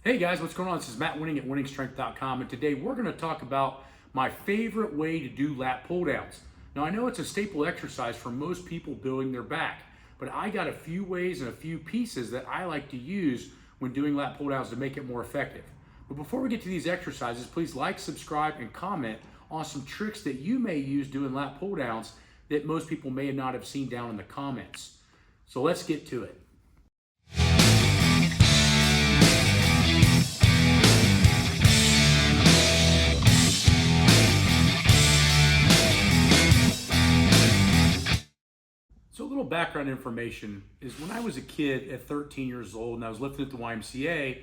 Hey guys, what's going on? This is Matt Wenning at winningstrength.com, and today we're going to talk about my favorite way to do lat pull downs. Now I know it's a staple exercise for most people building their back, but I got a few ways and a few pieces that I like to use when doing lat pull downs to make it more effective. But before we get to these exercises, please like, subscribe, and comment on some tricks that you may use doing lat pull downs that most people may not have seen down in the comments. So let's get to it. So a little background information is when I was a kid at 13 years old and I was lifting at the YMCA,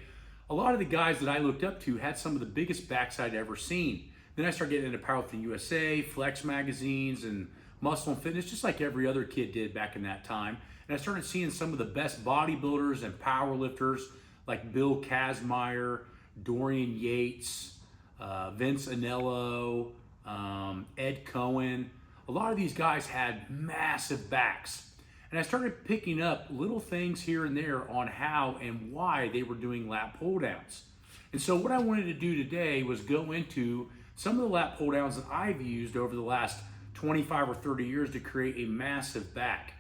a lot of the guys that I looked up to had some of the biggest backs I'd ever seen. Then I started getting into Powerlifting USA, Flex magazines, and Muscle and Fitness, just like every other kid did back in that time. And I started seeing some of the best bodybuilders and powerlifters like Bill Kazmaier, Dorian Yates, Vince Anello, Ed Cohen. A lot of these guys had massive backs. And I started picking up little things here and there on how and why they were doing lat pull downs. And so what I wanted to do today was go into some of the lat pull downs that I've used over the last 25 or 30 years to create a massive back.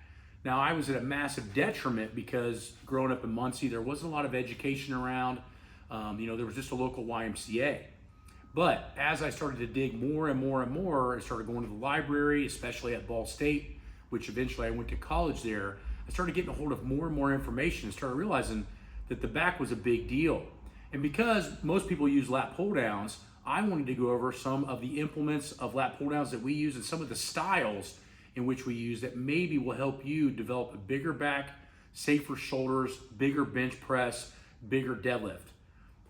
Now I was at a massive detriment because growing up in Muncie, there wasn't a lot of education around. There was just a local YMCA. But as I started to dig more and more and more, I started going to the library, especially at Ball State, which eventually I went to college there. I started getting a hold of more and more information and started realizing that the back was a big deal. And because most people use lat pull downs, I wanted to go over some of the implements of lat pull downs that we use and some of the styles in which we use that maybe will help you develop a bigger back, safer shoulders, bigger bench press, bigger deadlift.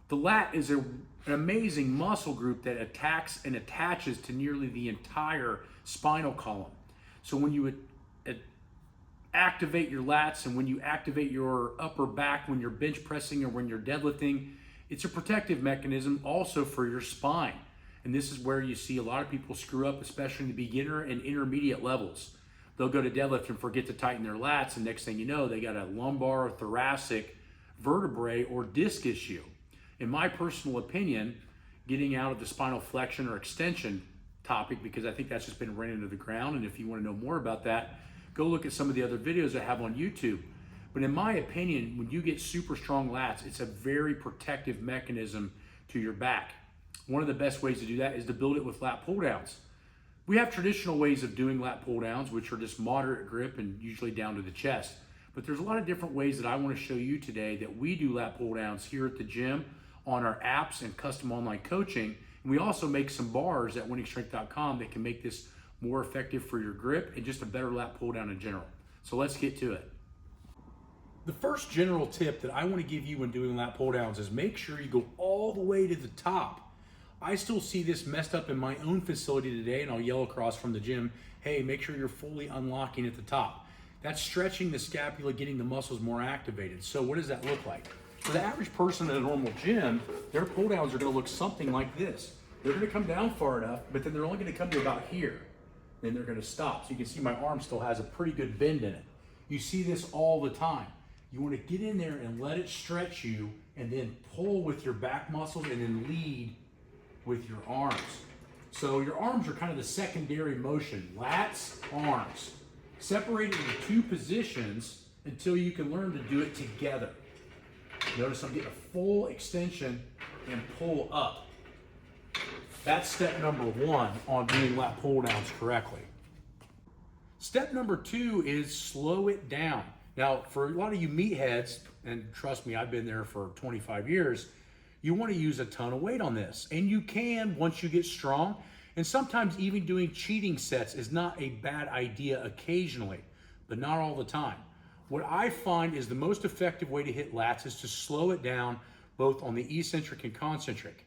The lat is an amazing muscle group that attacks and attaches to nearly the entire spinal column. So when you activate your lats and when you activate your upper back when you're bench pressing or when you're deadlifting, it's a protective mechanism also for your spine. And this is where you see a lot of people screw up, especially in the beginner and intermediate levels. They'll go to deadlift and forget to tighten their lats, and next thing you know, they got a lumbar or thoracic vertebrae or disc issue. In my personal opinion, getting out of the spinal flexion or extension topic, because I think that's just been ran into the ground, and if you want to know more about that, go look at some of the other videos I have on YouTube. But in my opinion, when you get super strong lats, it's a very protective mechanism to your back. One of the best ways to do that is to build it with lat pull downs. We have traditional ways of doing lat pull downs, which are just moderate grip and usually down to the chest. But there's a lot of different ways that I want to show you today that we do lat pull downs here at the gym, on our apps and custom online coaching. And we also make some bars at winningstrength.com that can make this more effective for your grip and just a better lat pull down in general. So let's get to it. The first general tip that I want to give you when doing lat pull downs is make sure you go all the way to the top. I still see this messed up in my own facility today, and I'll yell across from the gym, hey, make sure you're fully unlocking at the top. That's stretching the scapula, getting the muscles more activated. So what does that look like? For the average person at a normal gym, their pull downs are going to look something like this. They're going to come down far enough, but then they're only going to come to about here. Then they're going to stop. So you can see my arm still has a pretty good bend in it. You see this all the time. You want to get in there and let it stretch you and then pull with your back muscles and then lead with your arms. So your arms are kind of the secondary motion. Lats, arms. Separated into two positions until you can learn to do it together. Notice I'm getting a full extension and pull up. That's step number one on doing lat pull downs correctly. Step number two is slow it down. Now, for a lot of you meatheads, and trust me, I've been there for 25 years, you want to use a ton of weight on this. And you can once you get strong. And sometimes even doing cheating sets is not a bad idea occasionally, but not all the time. What I find is the most effective way to hit lats is to slow it down both on the eccentric and concentric.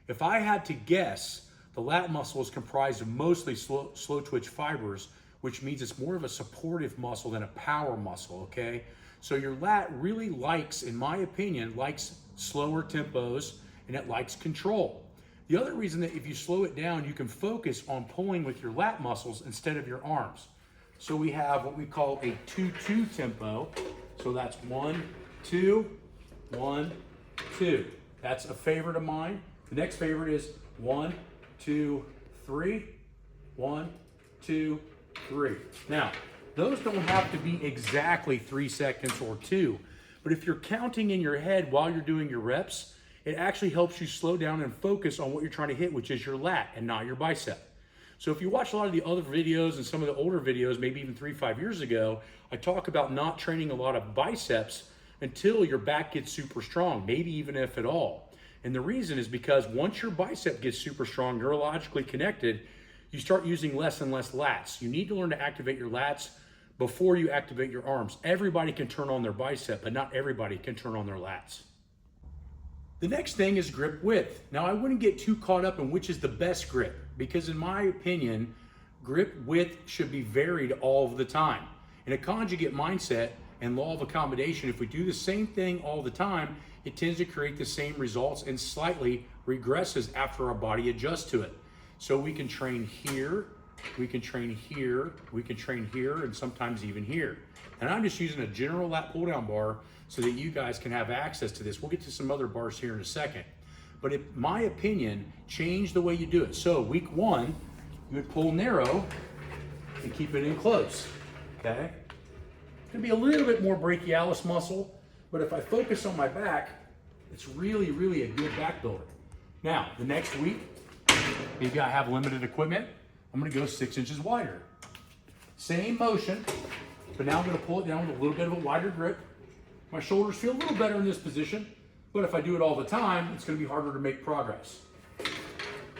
If I had to guess, the lat muscle is comprised of mostly slow twitch fibers, which means it's more of a supportive muscle than a power muscle, okay? So your lat really likes, in my opinion, likes slower tempos and it likes control. The other reason that if you slow it down, you can focus on pulling with your lat muscles instead of your arms. So we have what we call a 2-2 tempo. So that's 1, 2, 1, 2. That's a favorite of mine. The next favorite is 1, 2, 3, 1, 2, 3. Now, those don't have to be exactly 3 seconds or 2, but if you're counting in your head while you're doing your reps, it actually helps you slow down and focus on what you're trying to hit, which is your lat and not your bicep. So if you watch a lot of the other videos and some of the older videos, maybe even 3-5 years ago, I talk about not training a lot of biceps until your back gets super strong, maybe even if at all. And the reason is because once your bicep gets super strong, neurologically connected, you start using less and less lats. You need to learn to activate your lats before you activate your arms. Everybody can turn on their bicep, but not everybody can turn on their lats. The next thing is grip width. Now, I wouldn't get too caught up in which is the best grip, because in my opinion, grip width should be varied all of the time. In a conjugate mindset and law of accommodation, if we do the same thing all the time, it tends to create the same results and slightly regresses after our body adjusts to it. So we can train here, we can train here, we can train here, and sometimes even here. And I'm just using a general lat pull down bar so that you guys can have access to this. We'll get to some other bars here in a second. But in my opinion, change the way you do it. So week 1, you would pull narrow and keep it in close, okay? It's gonna be a little bit more brachialis muscle, but if I focus on my back, it's really, really a good back builder. Now, the next week, maybe I have limited equipment, I'm gonna go 6 inches wider. Same motion, but now I'm gonna pull it down with a little bit of a wider grip. My shoulders feel a little better in this position, but if I do it all the time, it's gonna be harder to make progress.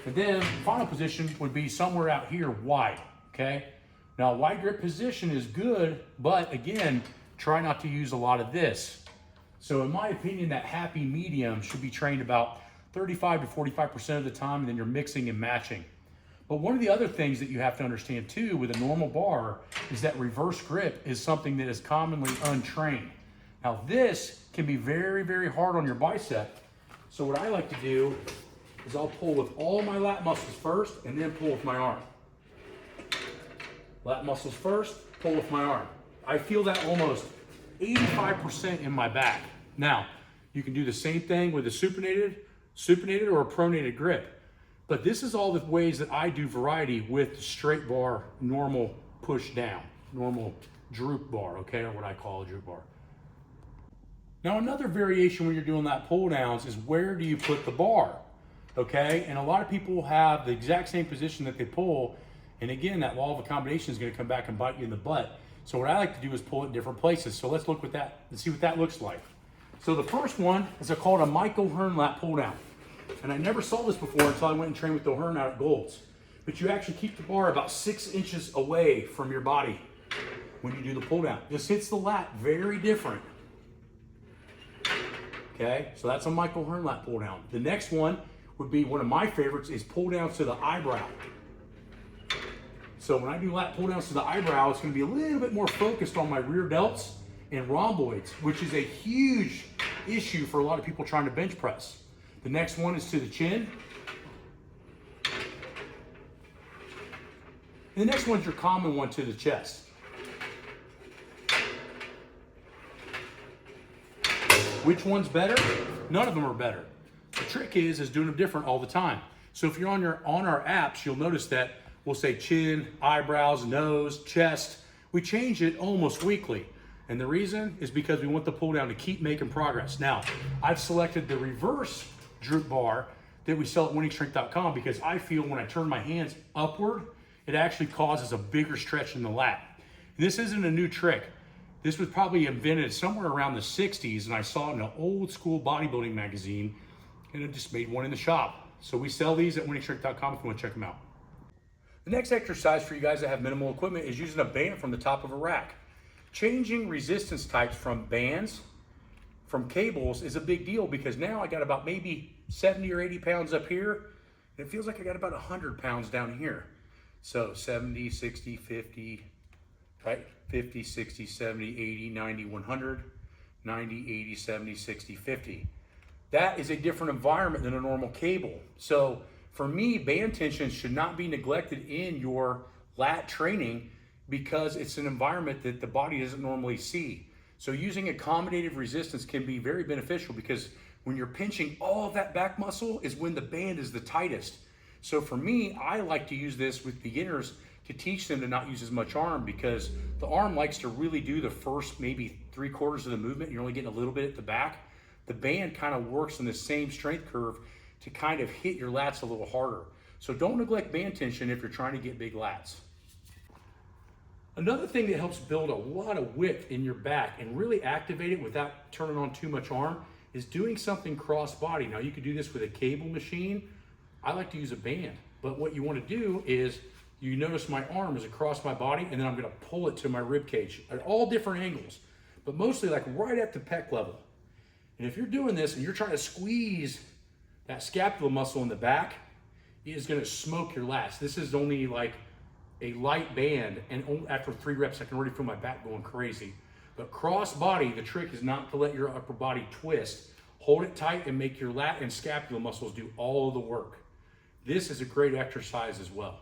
And then final position would be somewhere out here wide, okay? Now, wide grip position is good, but again, try not to use a lot of this. So in my opinion, that happy medium should be trained about 35 to 45% of the time, and then you're mixing and matching. But one of the other things that you have to understand too with a normal bar is that reverse grip is something that is commonly untrained. Now this can be very, very hard on your bicep. So what I like to do is I'll pull with all my lat muscles first and then pull with my arm. Lat muscles first, pull with my arm. I feel that almost 85% in my back. Now, you can do the same thing with a supinated or a pronated grip. But this is all the ways that I do variety with straight bar, normal push down, normal droop bar, okay, or what I call a droop bar. Now, another variation when you're doing that pull downs is where do you put the bar, okay? And a lot of people have the exact same position that they pull, and again, that law of accommodation is gonna come back and bite you in the butt. So what I like to do is pull it in different places. So let's look at that and see what that looks like. So the first one is called a Mike O'Hearn lat pull down. And I never saw this before until I went and trained with O'Hearn out at Gold's. But you actually keep the bar about 6 inches away from your body when you do the pull down. This hits the lat very different. Okay, so that's a Mike O'Hearn lat pull down. The next one would be one of my favorites is pull downs to the eyebrow. So when I do lat pull downs to the eyebrow, it's gonna be a little bit more focused on my rear delts and rhomboids, which is a huge issue for a lot of people trying to bench press. The next one is to the chin. And the next one's your common one to the chest. Which one's better? None of them are better. The trick is doing them different all the time. So if you're on our apps, you'll notice that we'll say chin, eyebrows, nose, chest. We change it almost weekly. And the reason is because we want the pull down to keep making progress. Now, I've selected the reverse droop bar that we sell at winningstrength.com because I feel when I turn my hands upward, it actually causes a bigger stretch in the lat. And this isn't a new trick. This was probably invented somewhere around the 60s, and I saw it in an old school bodybuilding magazine, and I just made one in the shop. So we sell these at winningstrength.com if you want to check them out. The next exercise for you guys that have minimal equipment is using a band from the top of a rack. Changing resistance types from bands, from cables is a big deal because now I got about maybe 70 or 80 pounds up here, and it feels like I got about 100 pounds down here. So 70, 60, 50, right? 50, 60, 70, 80, 90, 100, 90, 80, 70, 60, 50. That is a different environment than a normal cable. So for me, band tension should not be neglected in your lat training because it's an environment that the body doesn't normally see. So using accommodative resistance can be very beneficial because When you're pinching all of that back muscle is when the band is the tightest. So for me, I like to use this with beginners to teach them to not use as much arm, because the arm likes to really do the first maybe 3/4 of the movement. You're only getting a little bit at the back. The band kind of works on the same strength curve to kind of hit your lats a little harder. So don't neglect band tension if you're trying to get big lats. Another thing that helps build a lot of width in your back and really activate it without turning on too much arm is doing something cross body. Now you could do this with a cable machine. I like to use a band, but what you want to do is, you notice my arm is across my body, and then I'm going to pull it to my rib cage at all different angles, but mostly like right at the pec level. And if you're doing this and you're trying to squeeze that scapula muscle in the back, it is going to smoke your lats. This is only like a light band, and after 3 reps, I can already feel my back going crazy. But cross body, the trick is not to let your upper body twist. Hold it tight and make your lat and scapula muscles do all of the work. This is a great exercise as well.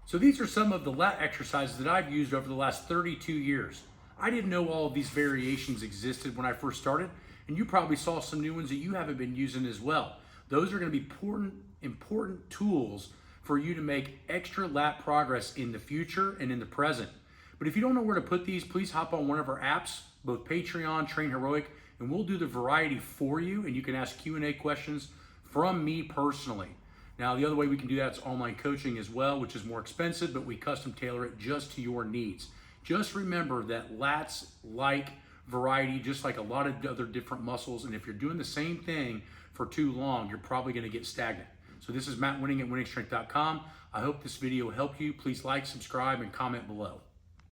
So these are some of the lat exercises that I've used over the last 32 years. I didn't know all of these variations existed when I first started, and you probably saw some new ones that you haven't been using as well. Those are going to be important tools for you to make extra lat progress in the future and in the present. But if you don't know where to put these, please hop on one of our apps, both Patreon, Train Heroic, and we'll do the variety for you, and you can ask Q&A questions from me personally. Now, the other way we can do that is online coaching as well, which is more expensive, but we custom tailor it just to your needs. Just remember that lats like variety, just like a lot of other different muscles, and if you're doing the same thing for too long, you're probably going to get stagnant. So this is Matt Wenning at wenningstrength.com. I hope this video helped you. Please like, subscribe, and comment below.